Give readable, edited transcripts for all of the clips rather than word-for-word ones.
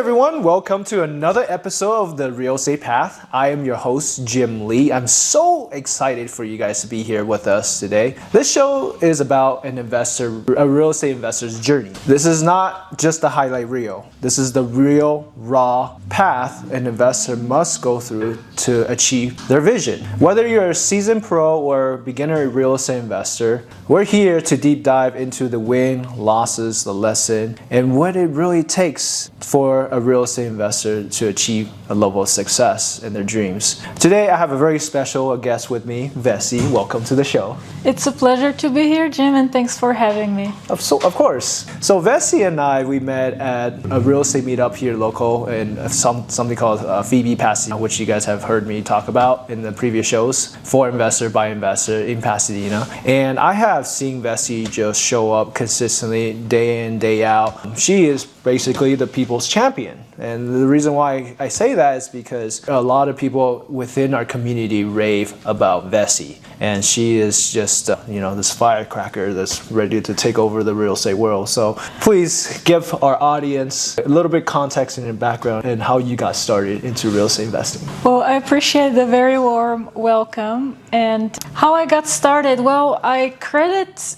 everyone, welcome to another episode of The Real Estate Path. I am your host, Jim Lee. I'm so excited for you guys to be here with us today. This show is about a real estate investor's journey. This is not just the highlight reel. This is the real, raw path an investor must go through to achieve their vision. Whether you're a seasoned pro or beginner real estate investor, we're here to deep dive into the win, losses, the lesson, and what it really takes for a real estate investor to achieve a level of success in their dreams. Today, I have a very special guest with me, Vessie. Welcome to the show. It's a pleasure to be here, Jim, and thanks for having me. Of course. So Vessie and I, we met at a real estate meetup here local in something called Phoebe Pasadena, which you guys have heard me talk about in the previous shows, for investor by investor in Pasadena. And I have seen Vessie just show up consistently day in, day out. She is basically the people's champion. And the reason why I say that is because a lot of people within our community rave about Vessie. And she is just, this firecracker that's ready to take over the real estate world. So please give our audience a little bit context and background and how you got started into real estate investing. Well, I appreciate the very warm welcome. And how I got started, well, I credit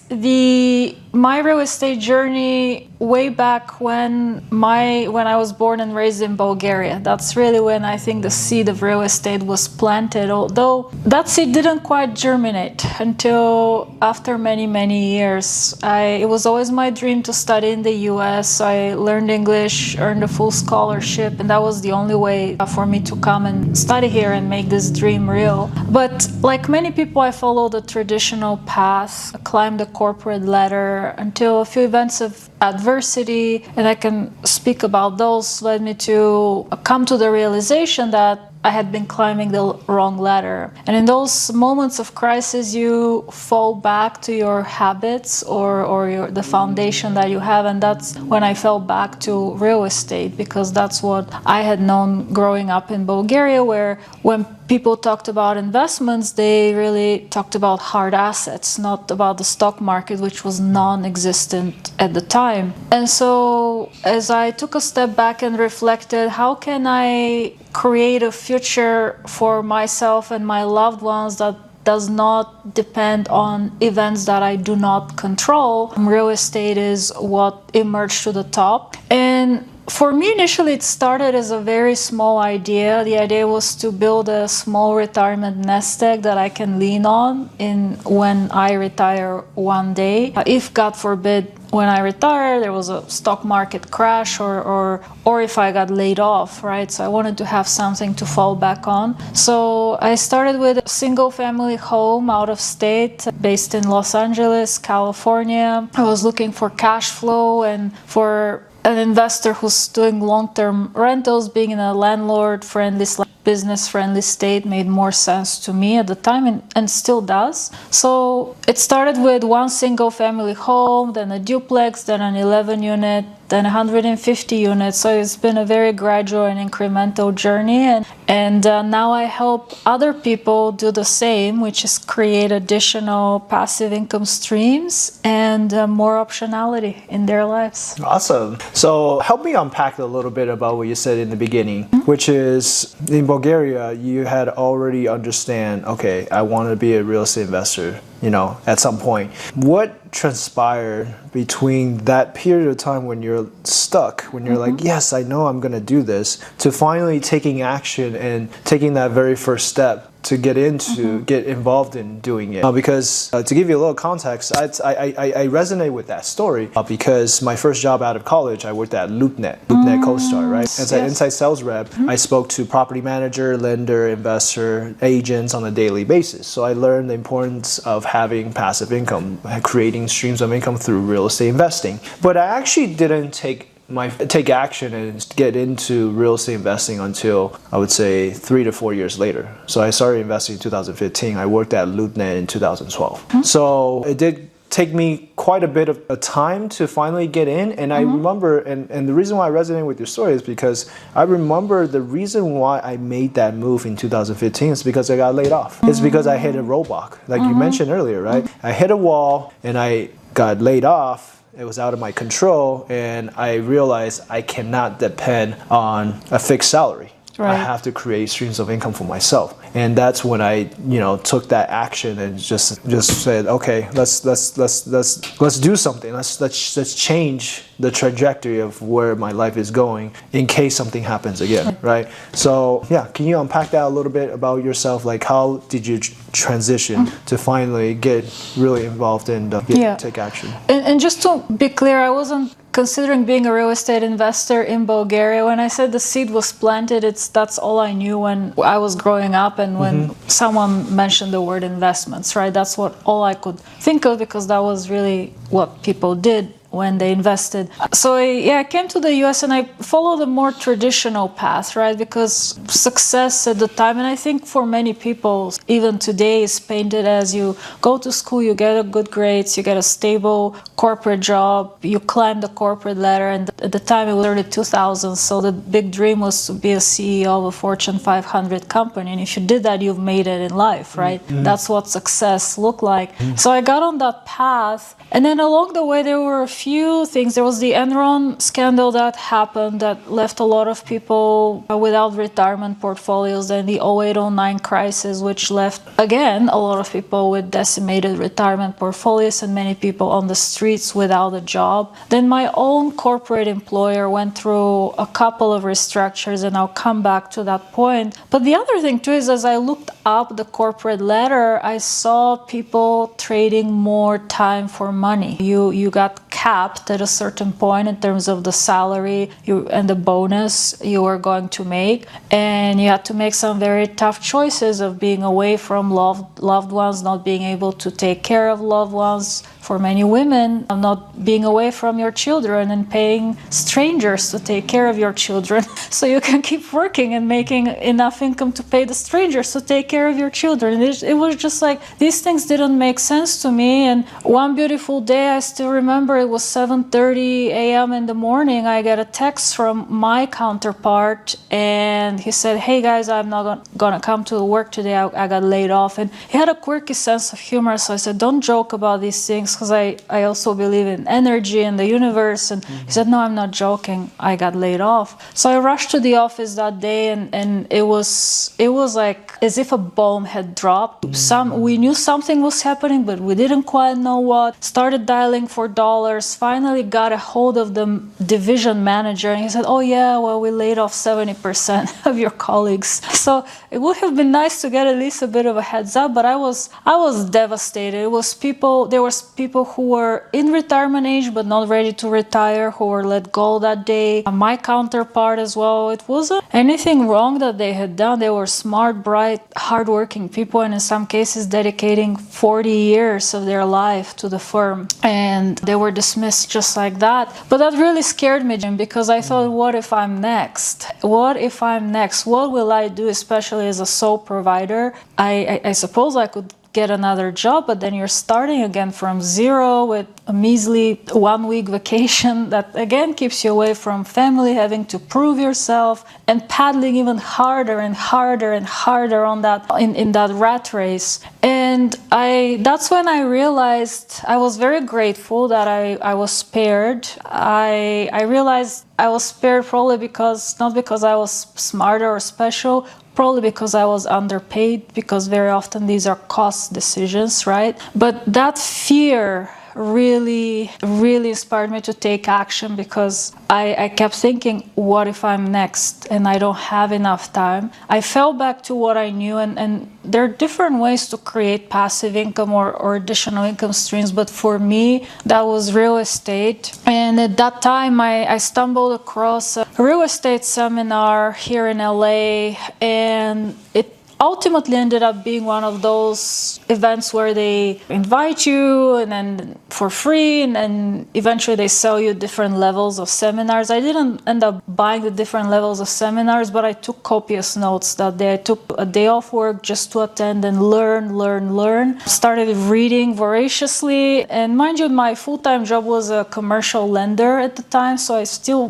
my real estate journey way back when I was born and raised in Bulgaria. That's really when I think the seed of real estate was planted, although that seed didn't quite germinate until after many, many years. It was always my dream to study in the US. I learned English, earned a full scholarship, and that was the only way for me to come and study here and make this dream real. But like many people, I followed the traditional path, climbed the corporate ladder until a few events of adversity, and I can speak about those, led me to come to the realization that I had been climbing the wrong ladder. And in those moments of crisis, you fall back to your habits or the foundation that you have. And that's when I fell back to real estate, because that's what I had known growing up in Bulgaria, where when people talked about investments, they really talked about hard assets, not about the stock market, which was non-existent at the time. And so as I took a step back and reflected, how can I create a future for myself and my loved ones that does not depend on events that I do not control? Real estate is what emerged to the top. And for me, initially, it started as a very small idea. The idea was to build a small retirement nest egg that I can lean on when I retire one day. If, God forbid, when I retire, there was a stock market crash or if I got laid off, right? So I wanted to have something to fall back on. So I started with a single family home out of state based in Los Angeles, California. I was looking for cash flow and for an investor who's doing long-term rentals. Being in a landlord-friendly, business-friendly state made more sense to me at the time and still does. So it started with one single-family home, then a duplex, then an 11-unit, then 150 units. So it's been a very gradual and incremental journey. And now I help other people do the same, which is create additional passive income streams and more optionality in their lives. Awesome. So help me unpack a little bit about what you said in the beginning, which is in Bulgaria, you had already understand, okay, I want to be a real estate investor, at some point. What transpired between that period of time when you're stuck, when you're like, yes, I know I'm going to do this, to finally taking action and taking that very first step to get involved in doing it? Because to give you a little context, I resonate with that story because my first job out of college, I worked at LoopNet CoStar, right? As an inside sales rep, I spoke to property manager, lender, investor, agents on a daily basis. So I learned the importance of having passive income, creating streams of income through real estate investing. But I actually didn't take action and get into real estate investing until I would say 3 to 4 years later. So I started investing in 2015. I worked at LoopNet in 2012. So it did take me quite a bit of a time to finally get in. And I remember, and the reason why I resonate with your story is because I remember the reason why I made that move in 2015 is because I got laid off. It's because I hit a roadblock, like you mentioned earlier, right? I hit a wall and I got laid off. It was out of my control, and I realized I cannot depend on a fixed salary. Right. I have to create streams of income for myself, and that's when I, took that action and just said, okay, let's do something. Let's change the trajectory of where my life is going in case something happens again, right? So yeah, can you unpack that a little bit about yourself? Like, how did you transition to finally get really involved and take action? And just to be clear, I wasn't considering being a real estate investor in Bulgaria. When I said the seed was planted, that's all I knew when I was growing up, and when someone mentioned the word investments, right? That's all I could think of, because that was really what people did when they invested. So I came to the US and I followed a more traditional path, right? Because success at the time, and I think for many people, even today, is painted as you go to school, you get a good grades, you get a stable corporate job, you climb the corporate ladder. And at the time it was early 2000s, so the big dream was to be a CEO of a Fortune 500 company. And if you did that, you've made it in life, right? That's what success looked like. So I got on that path. And then along the way, there were a few things. There was the Enron scandal that happened that left a lot of people without retirement portfolios. Then the 08-09 crisis, which left, again, a lot of people with decimated retirement portfolios and many people on the streets without a job. Then my own corporate employer went through a couple of restructures, and I'll come back to that point. But the other thing, too, is as I looked up the corporate ladder, I saw people trading more time for money. You got capped at a certain point in terms of the salary and the bonus you were going to make, and you had to make some very tough choices of being away from loved ones, not being able to take care of loved ones. For many women, not being away from your children and paying strangers to take care of your children so you can keep working and making enough income to pay the strangers to take care of your children. It was just like, these things didn't make sense to me. And one beautiful day, I still remember, it was 7:30 a.m. in the morning, I got a text from my counterpart, and he said, hey guys, I'm not gonna come to work today, I got laid off. And he had a quirky sense of humor, so I said, don't joke about these things, because I also believe in energy and the universe. And he said, no, I'm not joking, I got laid off. So I rushed to the office that day, and it was like as if a bomb had dropped. We knew something was happening, but we didn't quite know what. Started dialing for dollars, finally got a hold of the division manager, and he said, oh yeah, well, we laid off 70% of your colleagues. So it would have been nice to get at least a bit of a heads up, but I was devastated. There was people who were in retirement age but not ready to retire, who were let go that day. My counterpart as well. It wasn't anything wrong that they had done. They were smart, bright, hardworking people, and in some cases dedicating 40 years of their life to the firm. And they were dismissed just like that. But that really scared me, Jim, because I thought, what if I'm next? What if I'm next? What will I do, especially as a sole provider? I suppose I could get another job, but then you're starting again from zero with a measly 1 week vacation that again keeps you away from family, having to prove yourself and paddling even harder and harder and harder on that in that rat race. And that's when I realized I was very grateful that I was spared. I realized I was spared probably not because I was smarter or special, probably because I was underpaid, because very often these are cost decisions, right? But that fear really inspired me to take action, because I kept thinking, what if I'm next and I don't have enough time? I fell back to what I knew, and there are different ways to create passive income or additional income streams, but for me, that was real estate. And at that time, I stumbled across a real estate seminar here in LA, and it ultimately ended up being one of those events where they invite you and then for free, and then eventually they sell you different levels of seminars. I didn't end up buying the different levels of seminars, but I took copious notes that day. I took a day off work just to attend and learn. Started reading voraciously, and mind you, my full-time job was a commercial lender at the time, so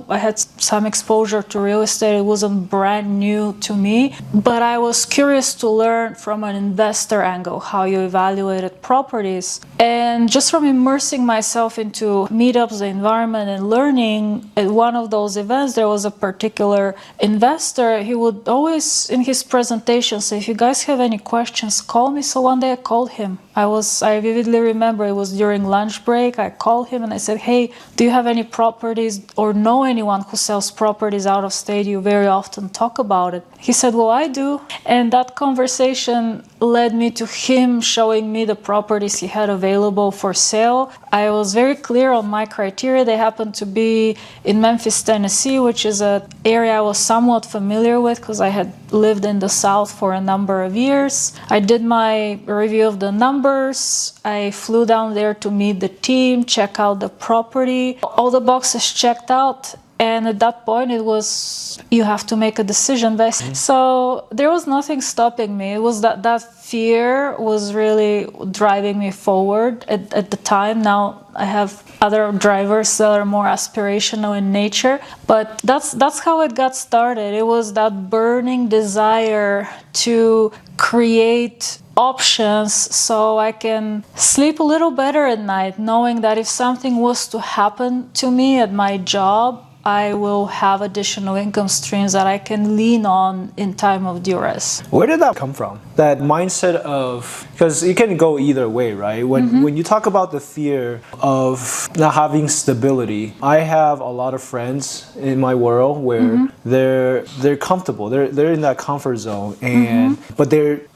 I had some exposure to real estate. It wasn't brand new to me, but I was curious curious to learn from an investor angle how you evaluated properties. And just from immersing myself into meetups, the environment, and learning, at one of those events, there was a particular investor. He would always, in his presentation, say, if you guys have any questions, call me. So one day I called him. I vividly remember it was during lunch break. I called him and I said, hey, do you have any properties or know anyone who sells properties out of state? You very often talk about it. He said, well, I do. And that conversation led me to him showing me the properties he had available for sale. I was very clear on my criteria. They happened to be in Memphis, Tennessee, which is an area I was somewhat familiar with because I had lived in the South for a number of years. I did my review of the numbers. I flew down there to meet the team, check out the property. All the boxes checked out. And at that point, it was, you have to make a decision. So there was nothing stopping me. It was that fear was really driving me forward at the time. Now I have other drivers that are more aspirational in nature, but that's how it got started. It was that burning desire to create options so I can sleep a little better at night, knowing that if something was to happen to me at my job, I will have additional income streams that I can lean on in time of duress. Where did that come from? That mindset of, because it can go either way, right? When you talk about the fear of not having stability, I have a lot of friends in my world where they're comfortable, they're in that comfort zone, and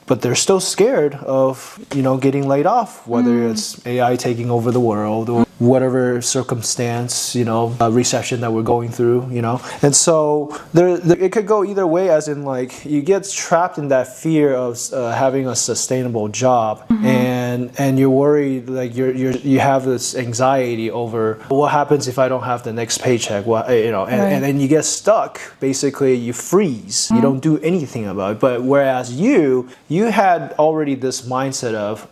but they're still scared of, getting laid off, whether it's AI taking over the world or whatever circumstance, recession that we're going through, And so it could go either way, as in like you get trapped in that fear of having a sustainable job, and you're worried, like you have this anxiety over what happens if I don't have the next paycheck, and then you get stuck. Basically, you freeze. You don't do anything about it. But whereas you had already this mindset of,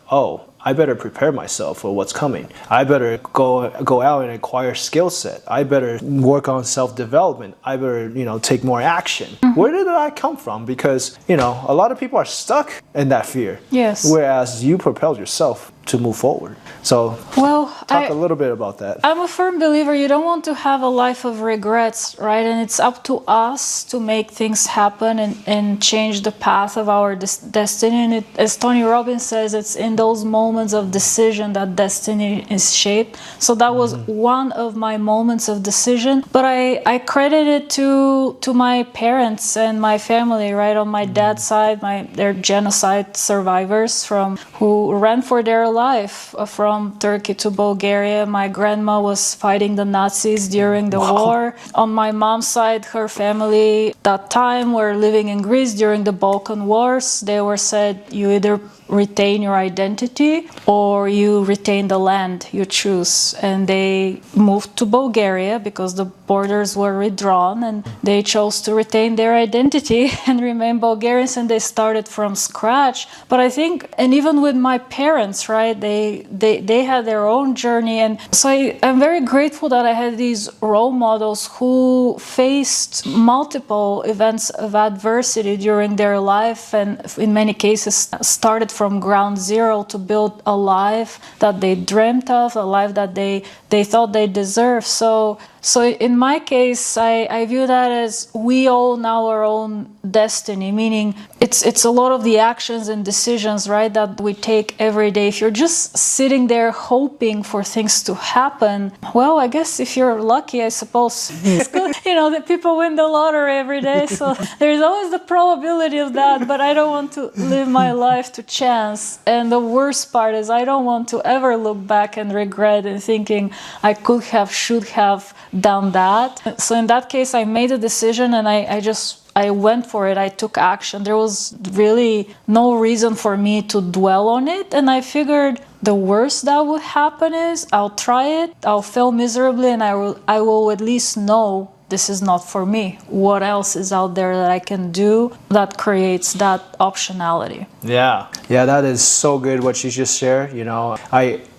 I better prepare myself for what's coming. I better go out and acquire skill set. I better work on self-development. I better, take more action. Where did that come from? Because, a lot of people are stuck in that fear. Yes. Whereas you propelled yourself to move forward. So talk a little bit about that. I'm a firm believer you don't want to have a life of regrets, right? And it's up to us to make things happen and change the path of our destiny. And as Tony Robbins says, it's in those moments of decision that destiny is shaped. So that was one of my moments of decision. But I credit it to my parents and my family, right? On my dad's side, they're genocide survivors who ran for their life from Turkey to Bulgaria. My grandma was fighting the Nazis during the war. On my mom's side, her family that time were living in Greece during the Balkan Wars. They were said, you either retain your identity or you retain the land you choose. And they moved to Bulgaria because the borders were redrawn, and they chose to retain their identity and remain Bulgarians, and they started from scratch. But I think, and even with my parents, right, they had their own journey. And so I'm very grateful that I had these role models who faced multiple events of adversity during their life, and in many cases started from ground zero to build a life that they dreamt of, a life that they thought they deserved. So in my case, I view that as we own our own destiny, meaning it's a lot of the actions and decisions, right, that we take every day. If you're just sitting there hoping for things to happen, well, I guess if you're lucky, I suppose it's good. That people win the lottery every day, so there's always the probability of that, but I don't want to live my life to chance. And the worst part is I don't want to ever look back and regret and thinking I could have, should have done that. So in that case, I made a decision and I went for it. I took action. There was really no reason for me to dwell on it. And I figured the worst that would happen is I'll try it, I'll fail miserably, and I will at least know this is not for me. What else is out there that I can do that creates that optionality? Yeah, that is so good what you just shared.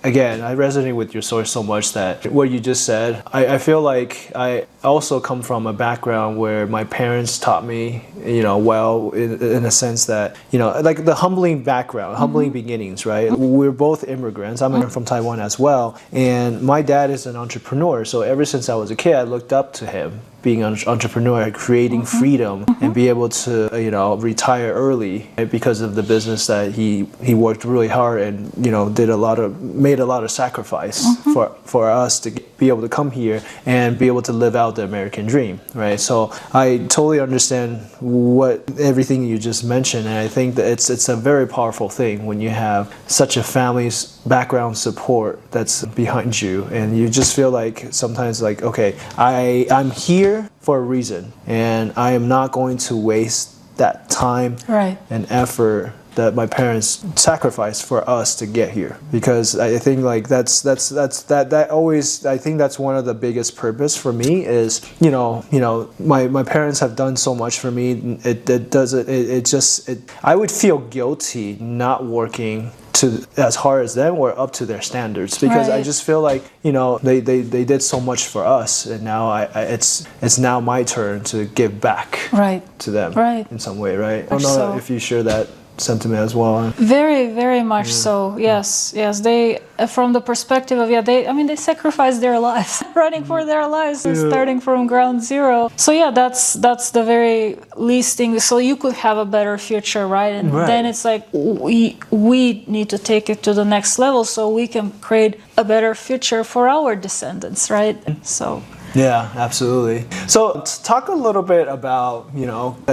again, I resonate with your story so much that what you just said, I feel like I also come from a background where my parents taught me, well, in a sense that, like the humbling background, humbling beginnings, right? We're both immigrants. I'm from Taiwan as well. And my dad is an entrepreneur. So ever since I was a kid, I looked up to him, being an entrepreneur, creating freedom, and be able to, retire early because of the business that he worked really hard and, made a lot of sacrifice for us to be able to come here and be able to live out the American dream, right? So I totally understand everything you just mentioned, and I think that it's a very powerful thing when you have such a family's background support that's behind you, and you just feel like sometimes like, okay, I'm here for a reason, and I am not going to waste that time and effort that my parents sacrificed for us to get here, because I think like that always, I think that's one of the biggest purpose for me is my parents have done so much for me. I would feel guilty not working to as hard as them or up to their standards, because I just feel like they did so much for us, and now it's now my turn to give back to them in some way, right? I don't know if you share that sentiment as well. Very, very much so. Yes. They, from the perspective of they sacrificed their lives, running for their lives, and starting from ground zero. So that's the very least thing. So you could have a better future, right? And then it's like we need to take it to the next level so we can create a better future for our descendants, right? So. Yeah, absolutely. So talk a little bit about,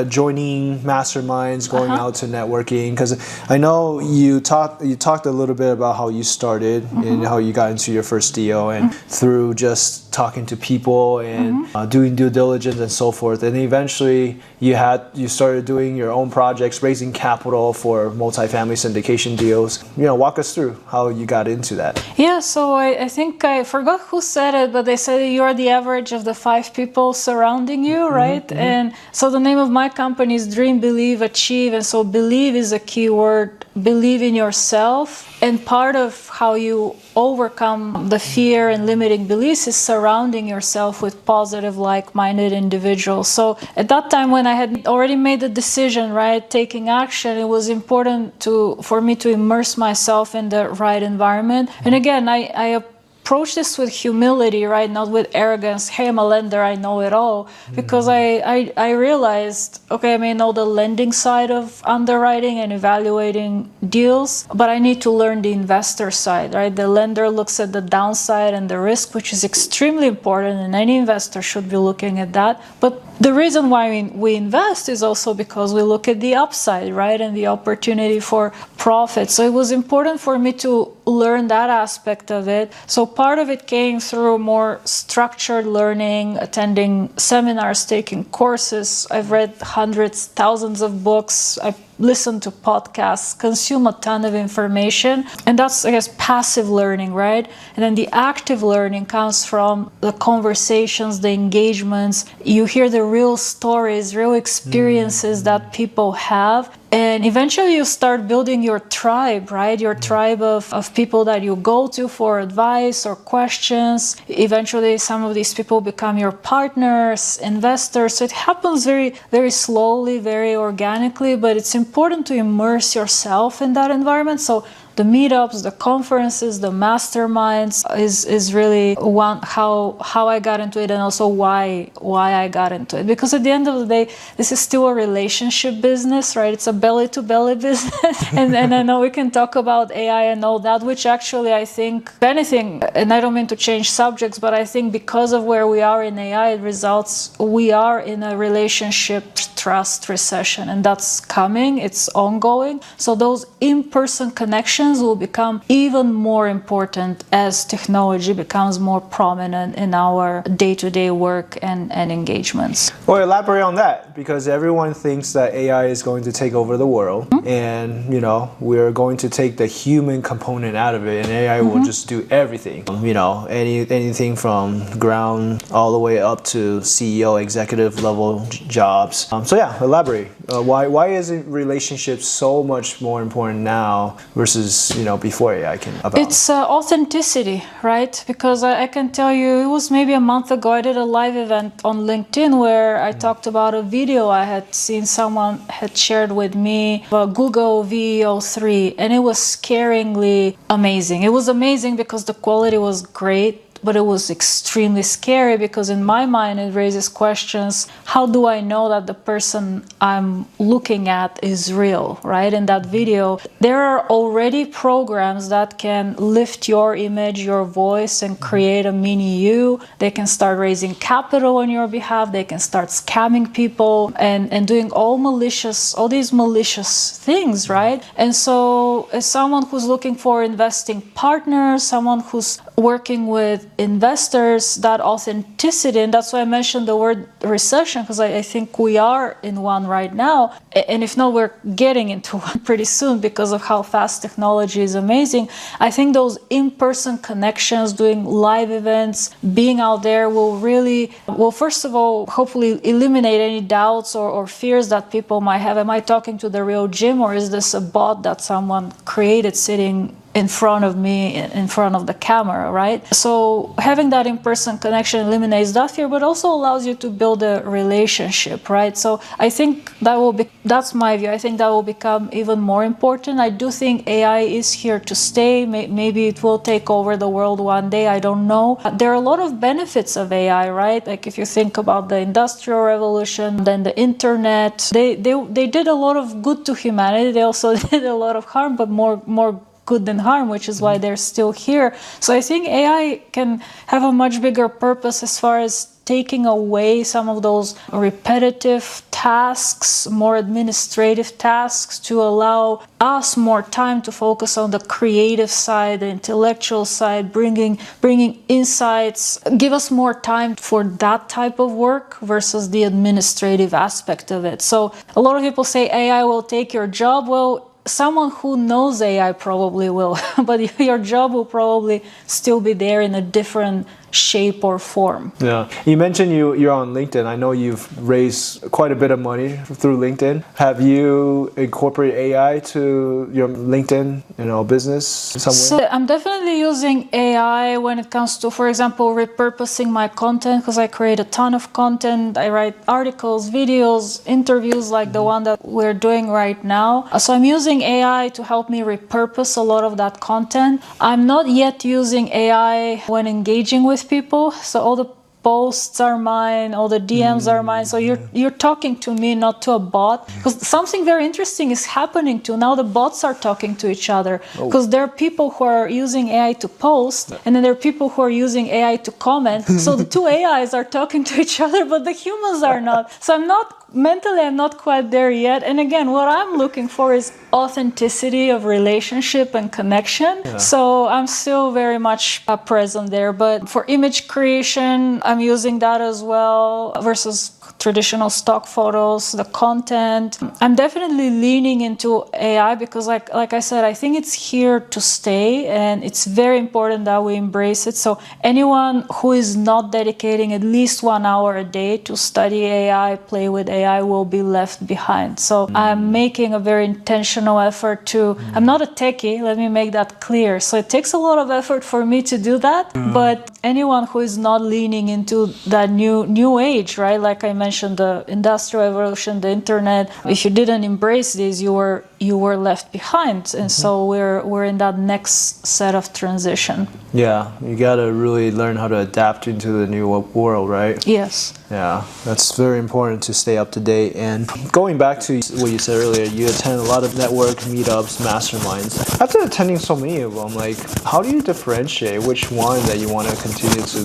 joining masterminds, going out to networking, because I know you talked a little bit about how you started and how you got into your first deal, and through just talking to people and doing due diligence and so forth, and eventually you started doing your own projects, raising capital for multifamily syndication deals. Walk us through how you got into that. Yeah, so I think I forgot who said it, but they said you are the average of the 5 people surrounding you, right? And so the name of my company is Dream, Believe, Achieve, and so believe is a key word. Believe in yourself, and part of how you overcome the fear and limiting beliefs is surrounding yourself with positive, like-minded individuals. So at that time, when I had already made the decision, right, taking action, it was important for me to immerse myself in the right environment. And again, I approach this with humility, right? Not with arrogance. Hey, I'm a lender, I know it all. Because I realized, okay, I may know the lending side of underwriting and evaluating deals, but I need to learn the investor side, right? The lender looks at the downside and the risk, which is extremely important, and any investor should be looking at that. But the reason why we invest is also because we look at the upside, right? And the opportunity for profit. So it was important for me to learn that aspect of it. So part of it came through more structured learning, attending seminars, taking courses. I've read hundreds, thousands of books. I've listened to podcasts, consume a ton of information. And that's, I guess, passive learning, right? And then the active learning comes from the conversations, the engagements. You hear the real stories, real experiences that people have. And eventually you start building your tribe, right? Your tribe of people that you go to for advice or questions. Eventually some of these people become your partners, investors. So it happens very, very slowly, very organically, but it's important to immerse yourself in that environment. So the meetups, the conferences, the masterminds is really how I got into it, and also why I got into it. Because at the end of the day, this is still a relationship business, right? It's a belly-to-belly business. and I know we can talk about AI and all that, which actually I think, if anything, and I don't mean to change subjects, but I think because of where we are in AI, we are in a relationship trust recession, and that's coming, it's ongoing. So those in-person connections will become even more important as technology becomes more prominent in our day-to-day work and engagements. Well, elaborate on that, because everyone thinks that AI is going to take over the world, and we're going to take the human component out of it, and AI will just do everything. Anything from ground all the way up to CEO, executive level jobs. So So yeah, elaborate. Why is it relationships so much more important now versus before AI came about? It's authenticity, right? Because I can tell you, it was maybe a month ago, I did a live event on LinkedIn where I talked about a video I had seen someone had shared with me, Google VO3, and it was scaringly amazing. It was amazing because the quality was great, but it was extremely scary because in my mind it raises questions. How do I know that the person I'm looking at is real, right? In that video, there are already programs that can lift your image, your voice, and create a mini you. They can start raising capital on your behalf. They can start scamming people and doing all these malicious things, right? And so as someone who's looking for investing partners, someone who's working with investors, that authenticity, and that's why I mentioned the word recession, because I think we are in one right now, and if not, we're getting into one pretty soon because of how fast technology is amazing. I think those in-person connections, doing live events, being out there will first of all, hopefully eliminate any doubts or fears that people might have. Am I talking to the real Jim, or is this a bot that someone created sitting in front of me, in front of the camera, right? So having that in-person connection eliminates that fear, but also allows you to build a relationship, right? So I think that's my view. I think that will become even more important. I do think AI is here to stay. Maybe it will take over the world one day. I don't know. There are a lot of benefits of AI, right? Like if you think about the Industrial Revolution, then the internet, they did a lot of good to humanity. They also did a lot of harm, but more good than harm, which is why they're still here. So I think AI can have a much bigger purpose as far as taking away some of those repetitive tasks, more administrative tasks, to allow us more time to focus on the creative side, the intellectual side, bringing insights, give us more time for that type of work versus the administrative aspect of it. So a lot of people say AI will take your job. Well, someone who knows AI probably will, but your job will probably still be there in a different shape or form. Yeah. You mentioned you're on LinkedIn. I know you've raised quite a bit of money through LinkedIn. Have you incorporated AI to your LinkedIn, business in some way? So I'm definitely using AI when it comes to, for example, repurposing my content, because I create a ton of content. I write articles, videos, interviews like the one that we're doing right now. So I'm using AI to help me repurpose a lot of that content. I'm not yet using AI when engaging with people, so all the posts are mine, all the DMs are mine. So you're talking to me, not to a bot. Because something very interesting is happening too. Now the bots are talking to each other. Because there are people who are using AI to post, and then there are people who are using AI to comment. So the two AIs are talking to each other, but the humans are not. So I'm not quite there yet. And again, what I'm looking for is authenticity of relationship and connection. Yeah. So I'm still very much present there. But for image creation, I'm using that as well versus traditional stock photos, the content. I'm definitely leaning into AI because like I said, I think it's here to stay, and it's very important that we embrace it. So anyone who is not dedicating at least 1 hour a day to study AI, play with AI, will be left behind. So I'm making a very intentional effort to, I'm not a techie, let me make that clear. So it takes a lot of effort for me to do that, but anyone who is not leaning into that new age, right? Like I mentioned, the Industrial Revolution, the internet, if you didn't embrace this, you were left behind. And so we're in that next set of transition. Yeah, you gotta really learn how to adapt into the new world, right? Yes. Yeah, that's very important to stay up to date. And going back to what you said earlier, you attend a lot of network meetups, masterminds. After attending so many of them, like, how do you differentiate which one that you want to continue to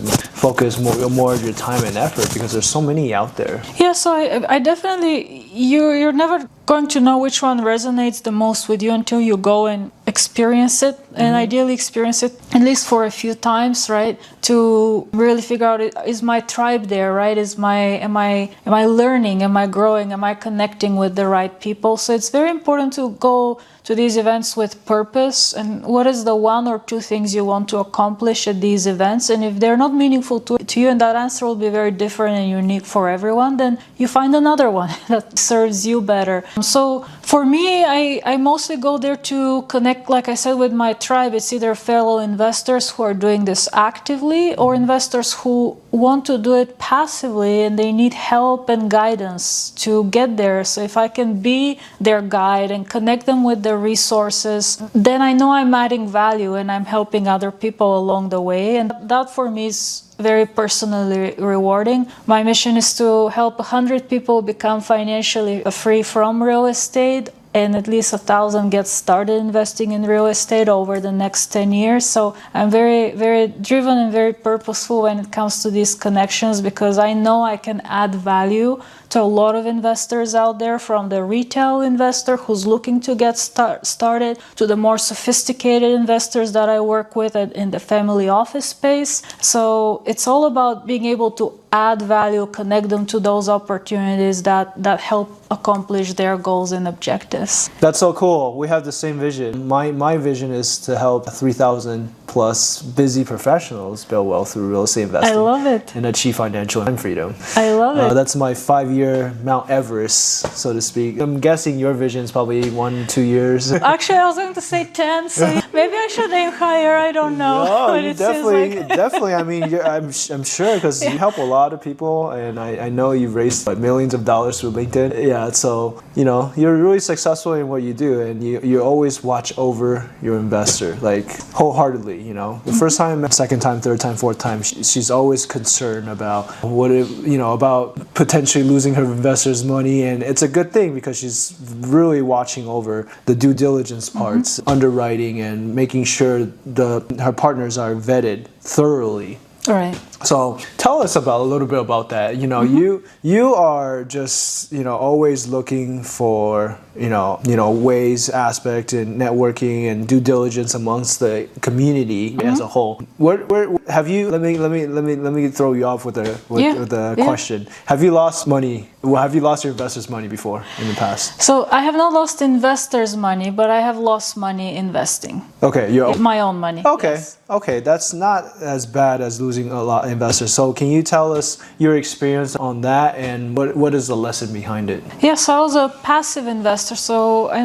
focus more of your time and effort? Because there's so many out there. Yeah, so I definitely, you're never going to know which one resonates the most with you until you go and experience it and ideally experience it at least for a few times, right? To really figure out, is my tribe there, right? Am I learning? Am I growing? Am I connecting with the right people? So it's very important to go to these events with purpose, and what is the one or two things you want to accomplish at these events. And if they're not meaningful to you, and that answer will be very different and unique for everyone, then you find another one that serves you better. So for me, I mostly go there to connect, like I said, with my tribe. It's either fellow investors who are doing this actively or investors who want to do it passively and they need help and guidance to get there. So if I can be their guide and connect them with the resources, then I know I'm adding value and I'm helping other people along the way. And that for me is very personally rewarding. My mission is to help 100 people become financially free from real estate, and at least 1,000 get started investing in real estate over the next 10 years. So I'm very, very driven and very purposeful when it comes to these connections, because I know I can add value to a lot of investors out there, from the retail investor who's looking to get started to the more sophisticated investors that I work with in the family office space. So it's all about being able to add value, connect them to those opportunities that help accomplish their goals and objectives. That's so cool. We have the same vision. My vision is to help 3,000 plus busy professionals build wealth through real estate investing. I love it. And achieve financial freedom. I love it. That's my 5-year Mount Everest, so to speak. I'm guessing your vision is probably 1-2 years. Actually, I was going to say 10, so maybe I should aim higher. I don't know. No, you definitely. I mean, I'm sure, because you help a lot of people, and I know you've raised like millions of dollars through LinkedIn. Yeah, so you're really successful in what you do, and you always watch over your investor, like wholeheartedly. The first time, second time, third time, fourth time, she's always concerned about about potentially losing her investors' money, and it's a good thing because she's really watching over the due diligence parts, underwriting, and making sure her partners are vetted thoroughly. All right. So tell us a little bit about that. You are just always looking for ways, aspect, and networking and due diligence amongst the community as a whole. Where have you? Let me throw you off with a question. Have you lost money? Have you lost your investors' money before in the past? So I have not lost investors' money, but I have lost money investing. Okay, my own money. Okay, yes. Okay, that's not as bad as losing a lot of investors. So can you tell us your experience on that, and what is the lesson behind it? Yes, I was a passive investor, so I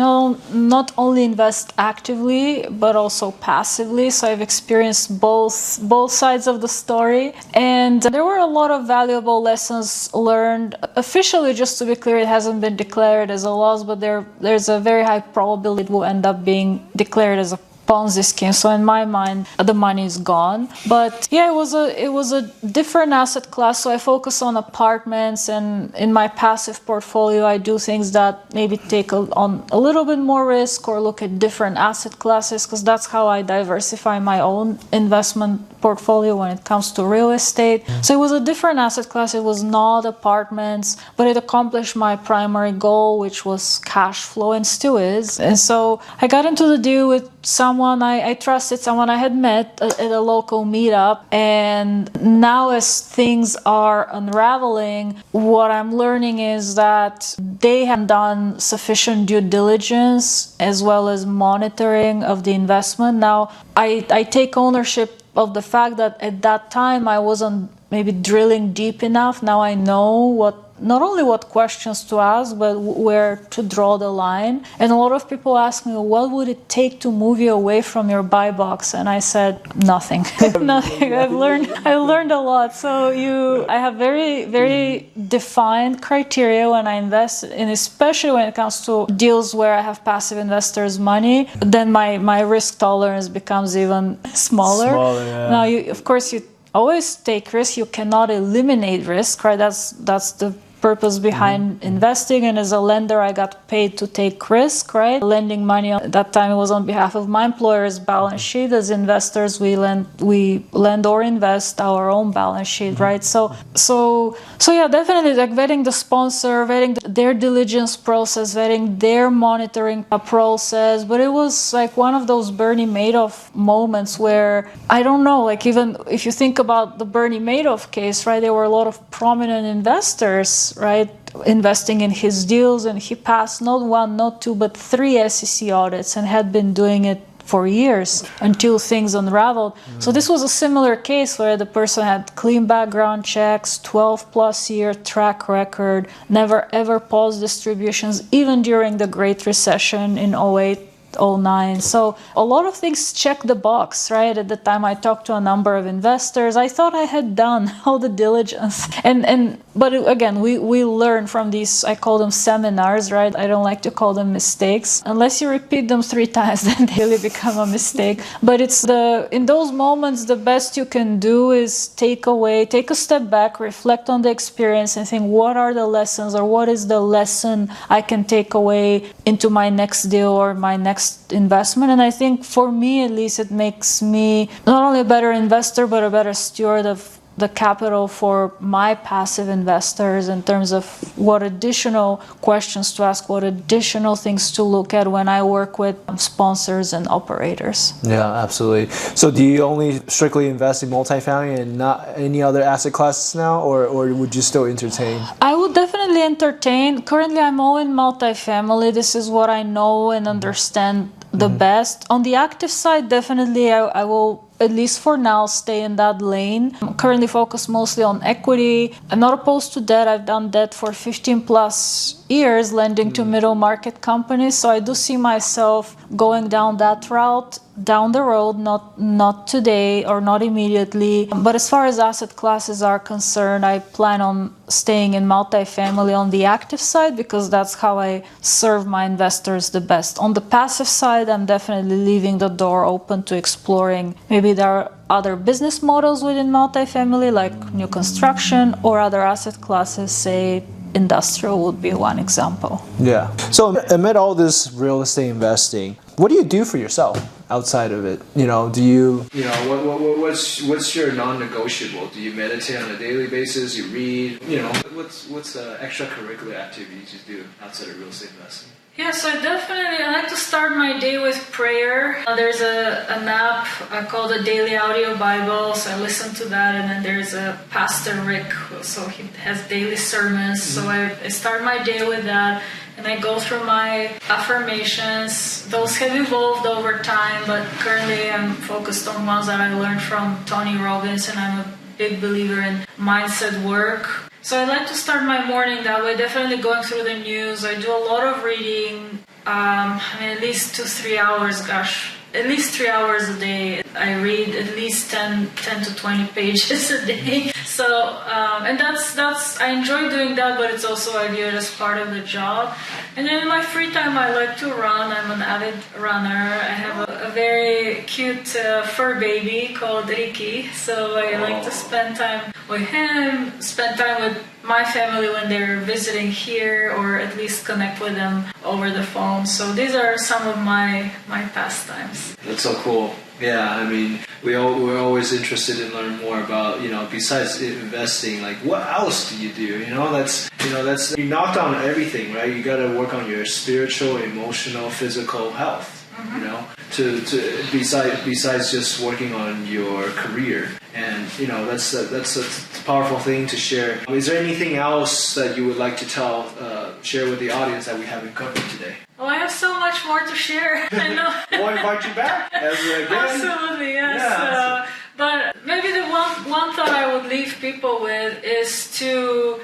not only invest actively but also passively. So I've experienced both sides of the story, and there were a lot of valuable lessons learned. Officially, just to be clear, it hasn't been declared as a loss, but there's a very high probability it will end up being declared as a Ponzi scheme. So in my mind, the money is gone. But yeah, it was a different asset class. So I focus on apartments, and in my passive portfolio, I do things that maybe take on a little bit more risk or look at different asset classes, because that's how I diversify my own investment portfolio when it comes to real estate. So it was a different asset class. It was not apartments, but it accomplished my primary goal, which was cash flow, and still is. And so I got into the deal with someone I trusted, someone I had met at a local meetup. And now as things are unraveling, what I'm learning is that they have done sufficient due diligence as well as monitoring of the investment. Now I take ownership of the fact that at that time I wasn't maybe drilling deep enough. Now I know not only what questions to ask, but where to draw the line. And a lot of people ask me, what would it take to move you away from your buy box? And I said, nothing. Nothing. I learned a lot. So I have very, very defined criteria when I invest, and especially when it comes to deals where I have passive investors' money, then my risk tolerance becomes even smaller. Yeah. Now, of course, you always take risk. You cannot eliminate risk, right? That's the purpose behind investing. And as a lender, I got paid to take risk, right? Lending money at that time, it was on behalf of my employer's balance sheet. As investors, we lend or invest our own balance sheet, right? So yeah, definitely like vetting the sponsor, vetting their diligence process, vetting their monitoring process. But it was like one of those Bernie Madoff moments where, I don't know, like even if you think about the Bernie Madoff case, right, there were a lot of prominent investors, right, investing in his deals, and he passed not one, not two, but 3 SEC audits and had been doing it for years until things unraveled. So this was a similar case where the person had clean background checks, 12 plus year track record, never ever paused distributions, even during the Great Recession in 08, 09. So a lot of things check the box, right? At the time I talked to a number of investors. I thought I had done all the diligence. But again, we learn from these, I call them seminars, right? I don't like to call them mistakes. Unless you repeat them 3 times, then they really become a mistake. But in those moments, the best you can do is take a step back, reflect on the experience and think, what are the lessons, or what is the lesson I can take away into my next deal or my next investment? And I think for me, at least, it makes me not only a better investor, but a better steward of the capital for my passive investors in terms of what additional questions to ask, what additional things to look at when I work with sponsors and operators. Yeah, absolutely. So do you only strictly invest in multifamily and not any other asset classes now, or would you still entertain? I would definitely entertain. Currently, I'm all in multifamily. This is what I know and understand the best. On the active side, definitely I will, at least for now, stay in that lane. I'm currently focused mostly on equity. I'm not opposed to debt. I've done debt for 15 plus years, lending to middle market companies. So I do see myself going down that route down the road, not today or not immediately. But as far as asset classes are concerned, I plan on staying in multifamily on the active side, because that's how I serve my investors the best. On the passive side, I'm definitely leaving the door open to exploring. Maybe there are other business models within multifamily, like new construction, or other asset classes, say industrial would be one example. Yeah. So amid all this real estate investing, what do you do for yourself outside of it? Do you what's your non-negotiable? Do you meditate on a daily basis? You read? What's the extracurricular activities you do outside of real estate investing? Yes, I like to start my day with prayer. There's an app called the Daily Audio Bible, so I listen to that. And then there's a Pastor Rick, so he has daily sermons. So I start my day with that, and I go through my affirmations. Those have evolved over time, but currently I'm focused on ones that I learned from Tony Robbins, and I'm a big believer in mindset work. So I like to start my morning that way, definitely going through the news. I do a lot of reading, at least 2-3 hours, at least 3 hours a day. I read at least 10 to 20 pages a day. So, and that's I enjoy doing that, but it's also I view it as part of the job. And then in my free time, I like to run. I'm an avid runner. I have a very cute fur baby called Ricky. So I like to spend time with him, spend time with my family when they're visiting here, or at least connect with them over the phone. So these are some of my pastimes. That's so cool. Yeah, we're always interested in learning more about, besides investing, like what else do you do? That's you knocked on everything, right? You got to work on your spiritual, emotional, physical health. To besides just working on your career, and that's a powerful thing to share. Is there anything else that you would like to share with the audience that we haven't covered today? Oh, I have so much more to share. I know. We'll invite you back again. Absolutely, yes. Yeah. But maybe the one thought I would leave people with is to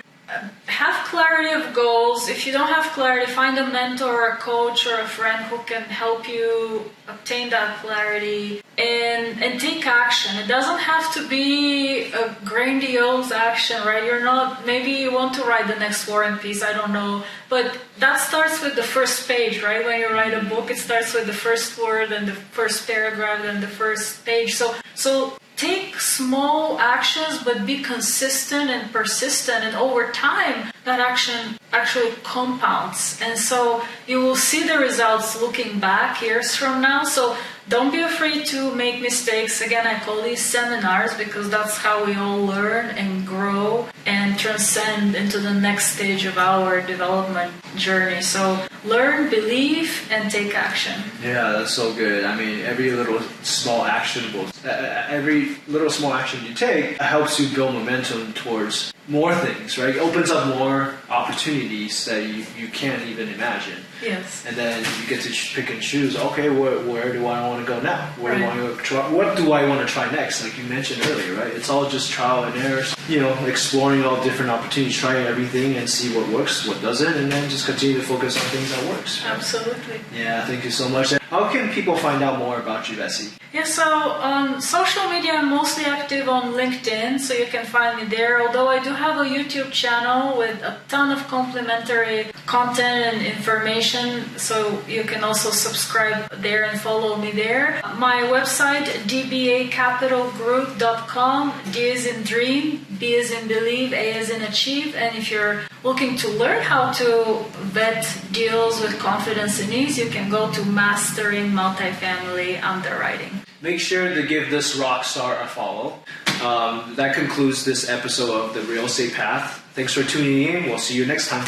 have clarity of goals. If you don't have clarity, find a mentor, or a coach, or a friend who can help you obtain that clarity, and take action. It doesn't have to be a grandiose action, right? Maybe you want to write the next War and Peace, I don't know, but that starts with the first page, right? When you write a book, it starts with the first word and the first paragraph and the first page. So take small actions, but be consistent and persistent, and over time that action actually compounds, and so you will see the results looking back years from now. So don't be afraid to make mistakes. Again, I call these seminars because that's how we all learn and grow and transcend into the next stage of our development journey. So learn, believe, and take action. Yeah, that's so good. I mean, every little small action you take helps you build momentum towards more things, right? It opens up more opportunities that you can't even imagine. Yes. And then you get to pick and choose, okay, where do I want to go now? Where do I want to try? What do I want to try next? Like you mentioned earlier, right? It's all just trial and error, exploring all different opportunities, trying everything and see what works, what doesn't, and then just continue to focus on things that works. Right? Absolutely. Yeah, thank you so much. How can people find out more about you, Vessie? Yeah, so on social media, I'm mostly active on LinkedIn, so you can find me there. Although I do have a YouTube channel with a ton of complimentary content and information, so you can also subscribe there and follow me there. My website, dbacapitalgroup.com, D is in dream, B is in believe, A is in achieve. And if you're looking to learn how to vet deals with confidence and ease, you can go to Mastering Multifamily Underwriting. Make sure to give this rock star a follow. That concludes this episode of The Real Estate Path. Thanks for tuning in. We'll see you next time.